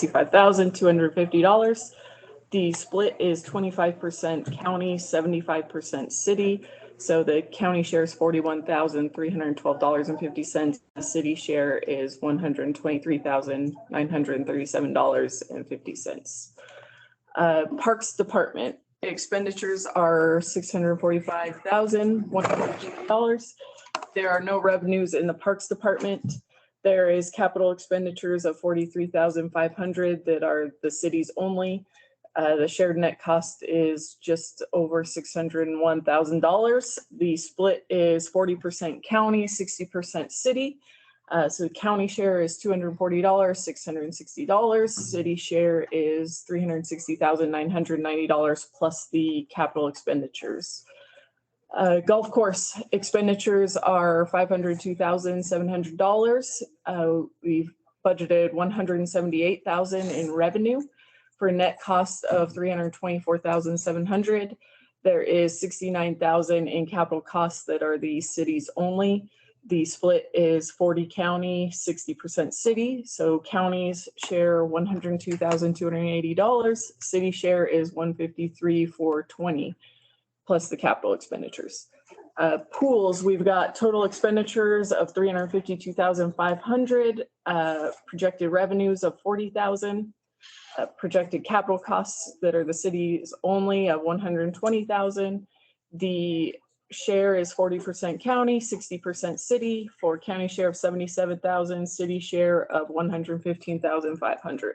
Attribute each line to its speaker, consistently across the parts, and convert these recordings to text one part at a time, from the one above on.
Speaker 1: $65,250. The split is 25% county, 75% city. So the county share is $41,312.50. The city share is $123,937.50. Parks Department expenditures are $645,150. There are no revenues in the Parks Department. There is capital expenditures of $43,500 that are the city's only. The shared net cost is just over $601,000. The split is 40% county, 60% city. So the county share is $240, $660. City share is $360,990 plus the capital expenditures. Golf course expenditures are $502,700. We've budgeted $178,000 in revenue for a net cost of $324,700. There is $69,000 in capital costs that are the city's only. The split is 40 county, 60% city. So counties share $102,280. City share is $153,420. plus the capital expenditures. Pools, we've got total expenditures of $352,500, projected revenues of $40,000, projected capital costs that are the city's only of $120,000. The share is 40% county, 60% city, for county share of $77,000, city share of $115,500.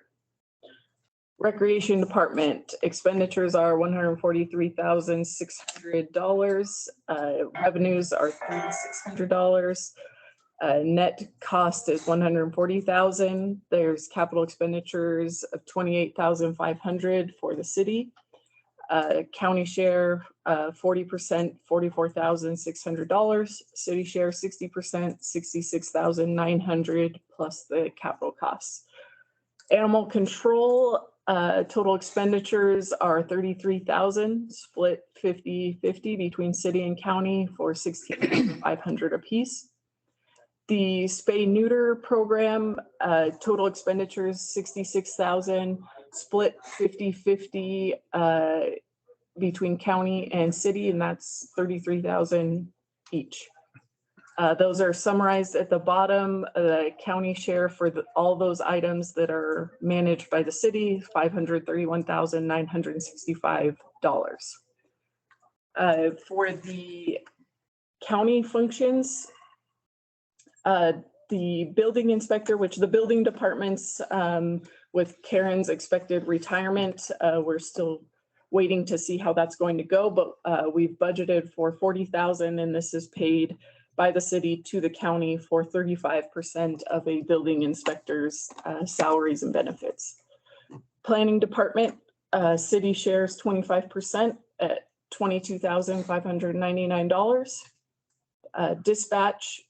Speaker 1: Recreation department expenditures are $143,600. Revenues are $3,600. Net cost is $140,000. There's capital expenditures of $28,500 for the city. County share 40%, $44,600. City share 60%, $66,900 plus the capital costs. Animal control, total expenditures are $33,000, split 50-50 between city and county for $16,500 apiece. The spay neuter program, total expenditures $66,000, split 50-50 between county and city, and that's $33,000 each. Those are summarized at the bottom. The county share for all those items that are managed by the city, $531,965. For the county functions, the building inspector, which the building departments, with Karen's expected retirement, we're still waiting to see how that's going to go, but we've budgeted for $40,000, and this is paid by the city to the county for 35% of a building inspector's salaries and benefits. Planning department, city shares 25% at $22,599. Dispatch,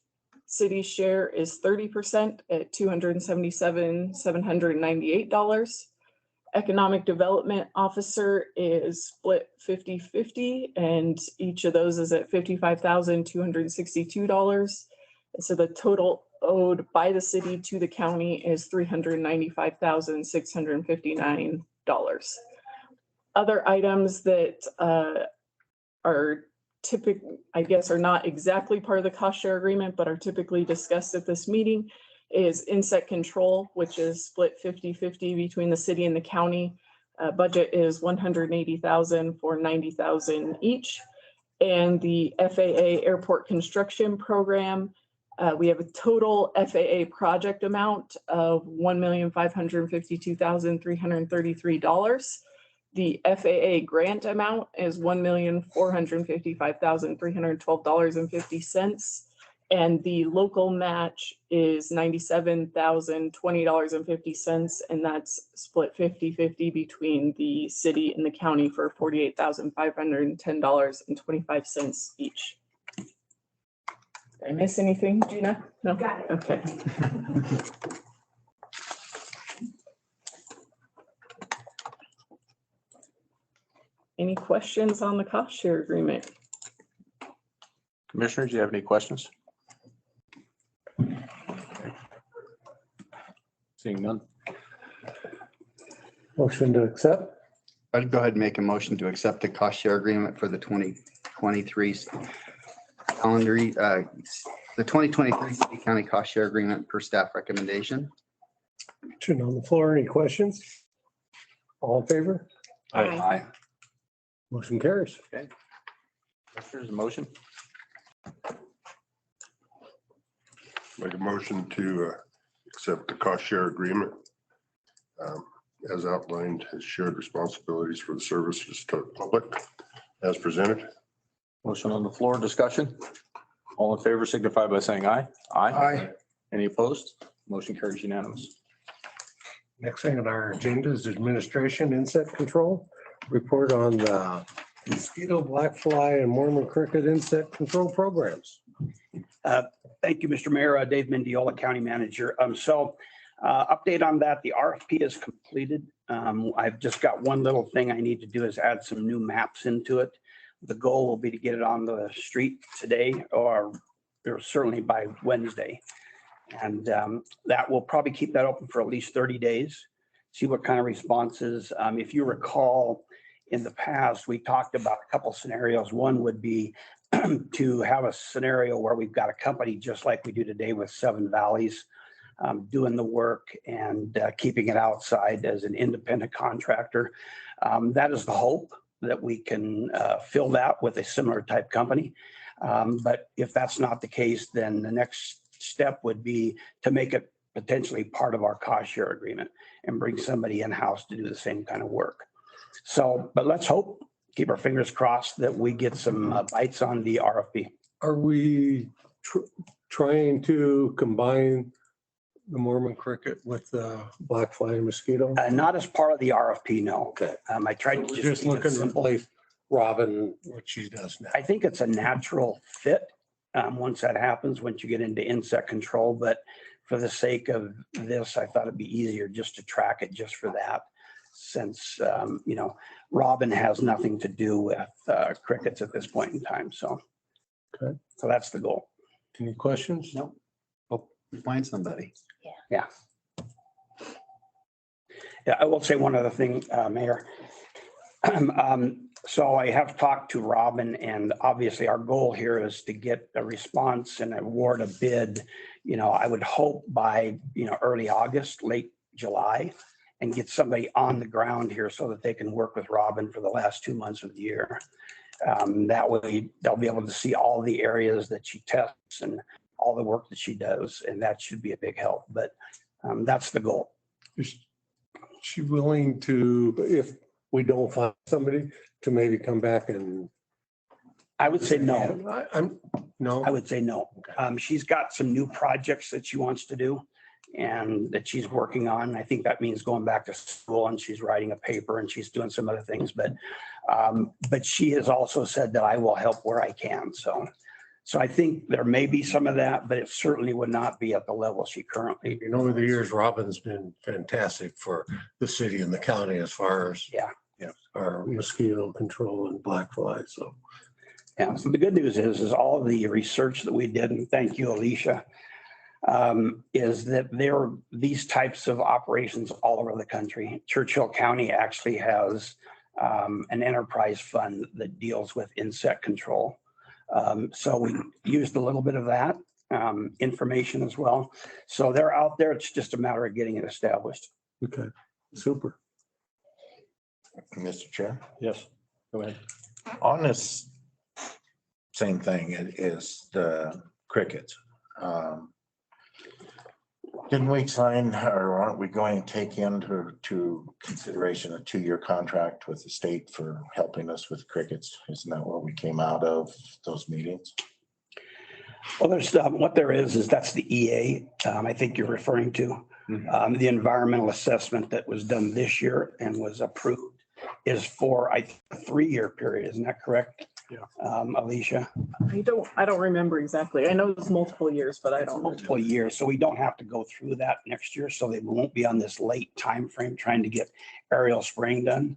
Speaker 1: city share is 30% at $277,798. Economic development officer is split 50-50, and each of those is at $55,262. So the total owed by the city to the county is $395,659. Other items that are typically, I guess, are not exactly part of the cost share agreement, but are typically discussed at this meeting is insect control, which is split 50-50 between the city and the county. Budget is $180,000 for $90,000 each. And the FAA airport construction program, we have a total FAA project amount of $1,552,333. The FAA grant amount is $1,455,312.50. And the local match is $97,020.50, and that's split 50-50 between the city and the county for $48,510.25 each. Did I miss anything, Gina? No?
Speaker 2: Got it.
Speaker 1: Okay. Any questions on the cost share agreement?
Speaker 3: Commissioners, do you have any questions? Seeing none.
Speaker 4: Motion to accept.
Speaker 5: I'd go ahead and make a motion to accept the cost share agreement for the 2023 calendar, the 2023 City County cost share agreement per staff recommendation.
Speaker 4: Motion on the floor. Any questions? All in favor?
Speaker 2: Aye.
Speaker 4: Motion carries.
Speaker 3: Commissioners, a motion?
Speaker 6: Make a motion to accept the cost share agreement as outlined as shared responsibilities for the services to the public as presented.
Speaker 3: Motion on the floor, discussion. All in favor signify by saying aye. Aye. Any opposed? Motion carries unanimous.
Speaker 4: Next thing on our agenda is administration insect control. Report on the mosquito, black fly, and Mormon cricket insect control programs.
Speaker 7: Thank you, Mr. Mayor. Dave Mendiola, County Manager. Update on that. The RFP is completed. I've just got one little thing I need to do is add some new maps into it. The goal will be to get it on the street today or certainly by Wednesday. And that will probably keep that open for at least 30 days. See what kind of responses. If you recall, in the past, we talked about a couple scenarios. One would be to have a scenario where we've got a company just like we do today with Seven Valleys, doing the work and keeping it outside as an independent contractor. That is the hope, that we can fill that with a similar type company. But if that's not the case, then the next step would be to make it potentially part of our cost share agreement and bring somebody in-house to do the same kind of work. So, but let's hope, keep our fingers crossed that we get some bites on the RFP.
Speaker 4: Are we trying to combine the Mormon cricket with the black fly and mosquito?
Speaker 7: Not as part of the RFP, no.
Speaker 4: Okay.
Speaker 7: I tried to
Speaker 4: We're
Speaker 7: just
Speaker 4: just
Speaker 7: keep it
Speaker 4: looking to
Speaker 7: simple.
Speaker 4: replace Robin, what she does now.
Speaker 7: I think it's a natural fit once that happens, once you get into insect control. But for the sake of this, I thought it'd be easier just to track it just for that, since, Robin has nothing to do with crickets at this point in time. So,
Speaker 4: Okay.
Speaker 7: So that's the goal.
Speaker 4: Any questions?
Speaker 7: No.
Speaker 5: Find somebody.
Speaker 7: Yeah, I will say one other thing, Mayor. So I have talked to Robin, and obviously our goal here is to get a response and award a bid. I would hope by, early August, late July, and get somebody on the ground here so that they can work with Robin for the last 2 months of the year. That way they'll be able to see all the areas that she tests and all the work that she does, and that should be a big help. But that's the goal.
Speaker 4: Is she willing to, if we don't find somebody, to maybe come back and?
Speaker 7: I would say no.
Speaker 4: No.
Speaker 7: I would say no. She's got some new projects that she wants to do and that she's working on. I think that means going back to school, and she's writing a paper and she's doing some other things. But she has also said that I will help where I can. So I think there may be some of that, but it certainly would not be at the level she currently.
Speaker 4: Over the years, Robin's been fantastic for the city and the county as far as.
Speaker 7: Yeah.
Speaker 4: Our mosquito control and black fly, so.
Speaker 7: Yeah, so the good news is all of the research that we did, and thank you, Alicia, is that there are these types of operations all over the country. Churchill County actually has an enterprise fund that deals with insect control. So we used a little bit of that information as well. So they're out there. It's just a matter of getting it established.
Speaker 4: Okay, super.
Speaker 2: Mr. Chair,
Speaker 3: Yes, go ahead.
Speaker 2: on this same thing, it is the crickets. Didn't we sign, or aren't we going to take into consideration a 2-year contract with the state for helping us with crickets? Isn't that what we came out of those meetings?
Speaker 7: Well, there's what there is that's the EA. I think you're referring to the environmental assessment that was done this year and was approved is for a 3-year period. Isn't that correct?
Speaker 3: Yeah.
Speaker 7: Alicia?
Speaker 1: I don't remember exactly. I know it's multiple years, but I don't.
Speaker 7: Multiple years. So we don't have to go through that next year. So they won't be on this late time frame trying to get aerial spraying done.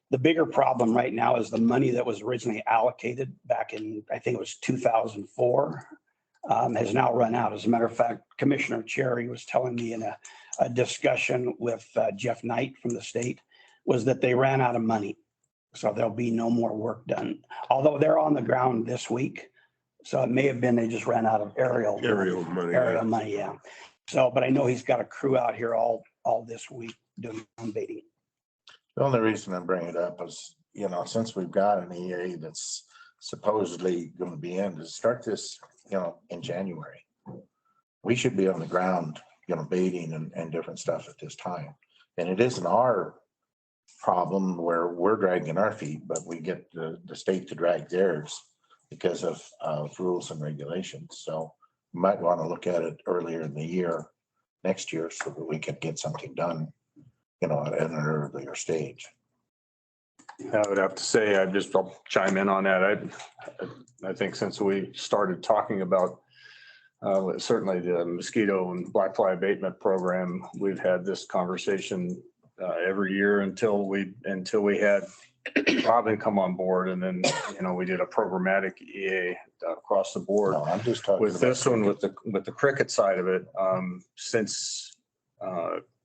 Speaker 7: The bigger problem right now is the money that was originally allocated back in, I think it was 2004, has now run out. As a matter of fact, Commissioner Cherry was telling me in a discussion with Jeff Knight from the state was that they ran out of money. So there'll be no more work done, although they're on the ground this week. So it may have been they just ran out of aerial money. Yeah. So, but I know he's got a crew out here all this week doing ground baiting.
Speaker 2: The only reason I bring it up is, since we've got an EA that's supposedly going to be in to start this, in January, we should be on the ground, baiting and different stuff at this time. And it isn't our problem where we're dragging our feet, but we get the state to drag theirs because of rules and regulations. So you might want to look at it earlier in the year, next year, so that we can get something done, at an earlier stage.
Speaker 3: I would have to say, I'll chime in on that. I think since we started talking about certainly the mosquito and black fly abatement program, we've had this conversation every year until we had Robin come on board, and then we did a programmatic EA across the board.
Speaker 2: No, I'm just talking
Speaker 3: With this one, with the cricket side of it, since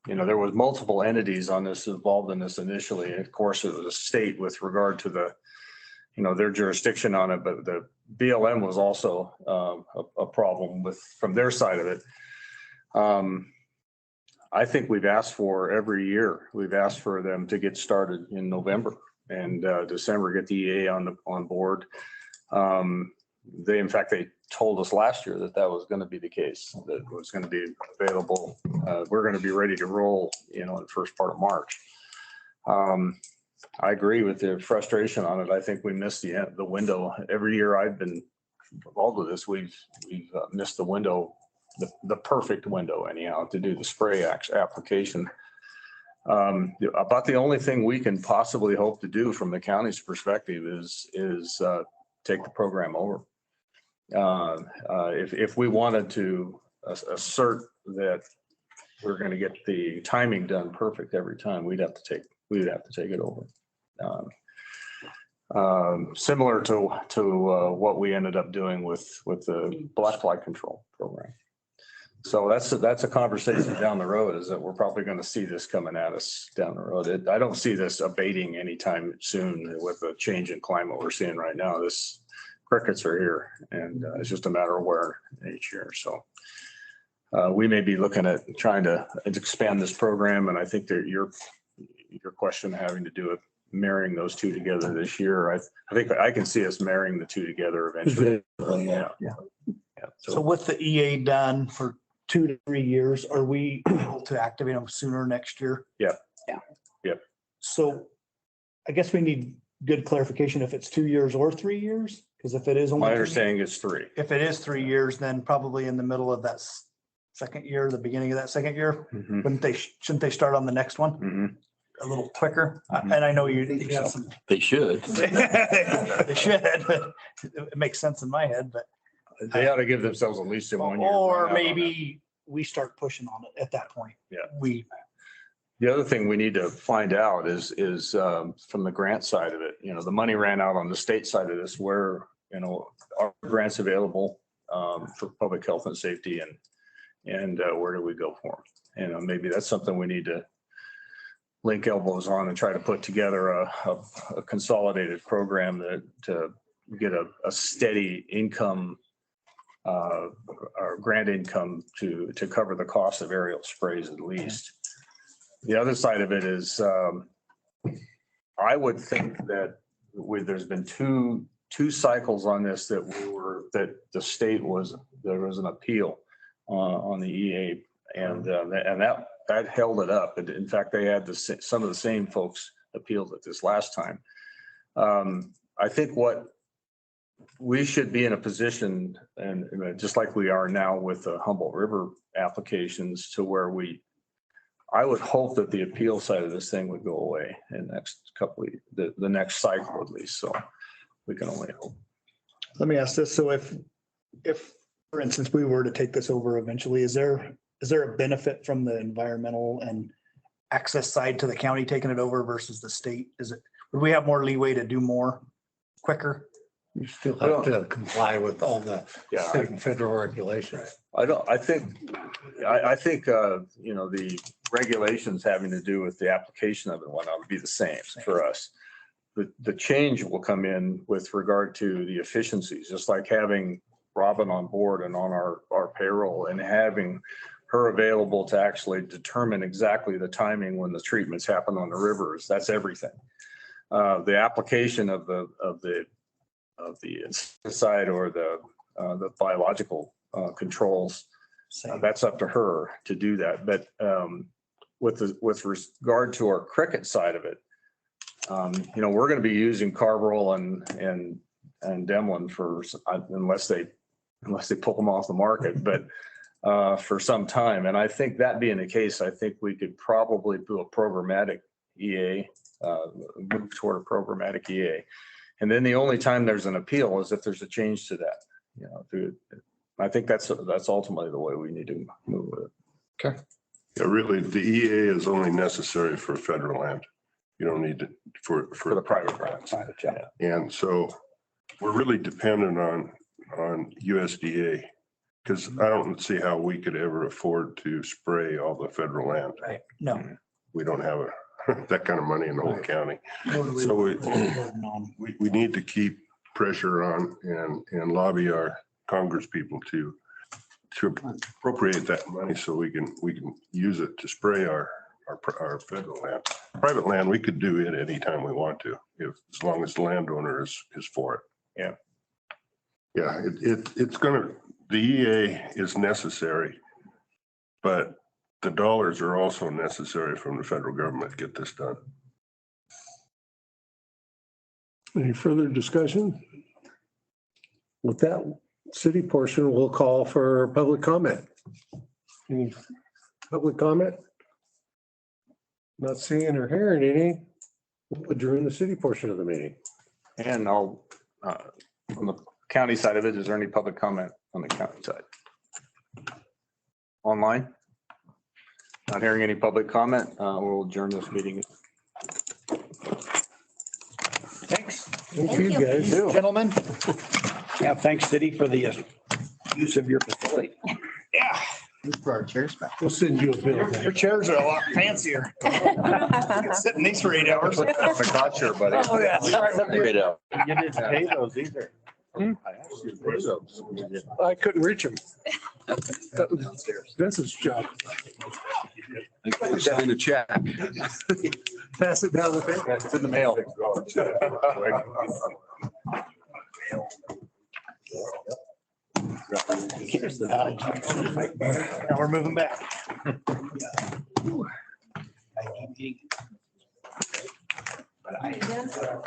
Speaker 3: there was multiple entities on this involved in this initially. And of course, it was a state with regard to their jurisdiction on it, but the BLM was also a problem from their side of it. I think we've asked for every year, we've asked for them to get started in November and December, get the EA on board. In fact, they told us last year that was going to be the case, that it was going to be available. We're going to be ready to roll, in the first part of March. I agree with the frustration on it. I think we missed the window. Every year I've been involved with this, we've missed the window, the perfect window anyhow, to do the spray application. About the only thing we can possibly hope to do from the county's perspective is take the program over. If we wanted to assert that we're going to get the timing done perfect every time, we'd have to take it over. Similar to what we ended up doing with the black fly control program. So that's a conversation down the road, is that we're probably going to see this coming at us down the road. I don't see this abating anytime soon with the change in climate we're seeing right now. Crickets are here, and it's just a matter of where each year. So we may be looking at trying to expand this program, and I think that your question having to do with marrying those two together this year, I think I can see us marrying the two together eventually. Yeah.
Speaker 8: So with the EA done for 2 to 3 years, are we able to activate them sooner next year?
Speaker 3: Yeah.
Speaker 1: Yeah.
Speaker 3: Yep.
Speaker 8: So I guess we need good clarification if it's 2 years or 3 years, because if it is only.
Speaker 3: My understanding is 3.
Speaker 8: If it is 3 years, then probably in the middle of that second year, the beginning of that second year, shouldn't they start on the next one a little quicker? And I know you have some.
Speaker 2: They should.
Speaker 8: They should, but it makes sense in my head, but.
Speaker 3: They ought to give themselves at least 1 year.
Speaker 8: Or maybe we start pushing on it at that point.
Speaker 3: Yeah.
Speaker 8: The
Speaker 3: other thing we need to find out is from the grant side of it, the money ran out on the state side of this, where, are grants available for public health and safety, and where do we go for them? Maybe that's something we need to link elbows on and try to put together a consolidated program to get a steady income, or grant income to cover the cost of aerial sprays at least. The other side of it is, I would think that there's been two cycles on this that the state there was an appeal on the EA, and that held it up. And in fact, they had some of the same folks appealed at this last time. I think what we should be in a position, and just like we are now with the Humboldt River applications, to where I would hope that the appeal side of this thing would go away in the next the next cycle at least. So we can only hope.
Speaker 8: Let me ask this. So if, for instance, we were to take this over eventually, is there a benefit from the environmental and access side to the county taking it over versus the state? Would we have more leeway to do more quicker?
Speaker 4: You still have to comply with all the state and federal regulations.
Speaker 3: I think the regulations having to do with the application of it and whatnot would be the same for us. The change will come in with regard to the efficiencies, just like having Robin on board and on our payroll, and having her available to actually determine exactly the timing when the treatments happen on the rivers. That's everything. The application of the insecticide or the biological controls, that's up to her to do that. But with regard to our cricket side of it, we're going to be using Carbaryl and Demlin unless they pull them off the market, but for some time. And I think that being the case, I think we could probably do a programmatic EA, move toward a programmatic EA. And then the only time there's an appeal is if there's a change to that. I think that's ultimately the way we need to move with it.
Speaker 5: Okay.
Speaker 6: Yeah, really, the EA is only necessary for federal land. You don't need it for
Speaker 3: For the private grounds.
Speaker 6: And so we're really dependent on USDA Because I don't see how we could ever afford to spray all the federal land.
Speaker 8: Right. No.
Speaker 6: We don't have that kind of money in the whole county.
Speaker 8: Nor do we-
Speaker 6: So
Speaker 8: No.
Speaker 6: we need to keep pressure on and lobby our Congress people to appropriate that money so we can use it to spray our federal land. Private land, we could do it anytime we want to, as long as the landowner is for it.
Speaker 3: Yeah.
Speaker 6: Yeah, the EA is necessary, but the dollars are also necessary from the federal government to get this done.
Speaker 4: Any further discussion? With that city portion, we'll call for public comment. Any public comment? Not seeing or hearing any. We'll adjourn the city portion of the meeting.
Speaker 3: And I'll, on the county side of it, is there any public comment on the county side? Online? Not hearing any public comment. We'll adjourn this meeting.
Speaker 7: Thanks.
Speaker 4: Thank you, guys.
Speaker 8: Gentlemen.
Speaker 7: Yeah, thanks, city, for the use of your facility.
Speaker 8: Yeah,
Speaker 5: For our chairs back.
Speaker 4: We'll send you a bill.
Speaker 8: your chairs are a lot fancier. Sit in these for 8 hours.
Speaker 3: The cost share, buddy.
Speaker 8: Oh, yeah.
Speaker 3: You didn't pay those either.
Speaker 4: I asked you to pay those. I couldn't reach him. That was Vince's job.
Speaker 9: Sign a check.
Speaker 4: Pass it down the thing.
Speaker 3: It's in the mail.
Speaker 8: Now we're moving back.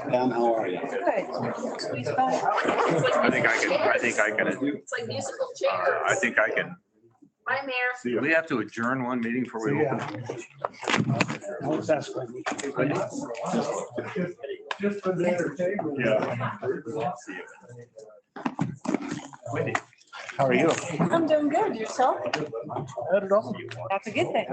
Speaker 9: Pam, how are you?
Speaker 10: Good. Squeeze by.
Speaker 3: I think I can,
Speaker 10: It's like musical chairs.
Speaker 3: I think I can.
Speaker 10: Bye, Mayor.
Speaker 3: Do we have to adjourn one meeting before we open?
Speaker 4: Just for the entertainment.
Speaker 8: How are you?
Speaker 10: I'm doing good. Yourself?
Speaker 8: Not at all.
Speaker 10: That's a good thing.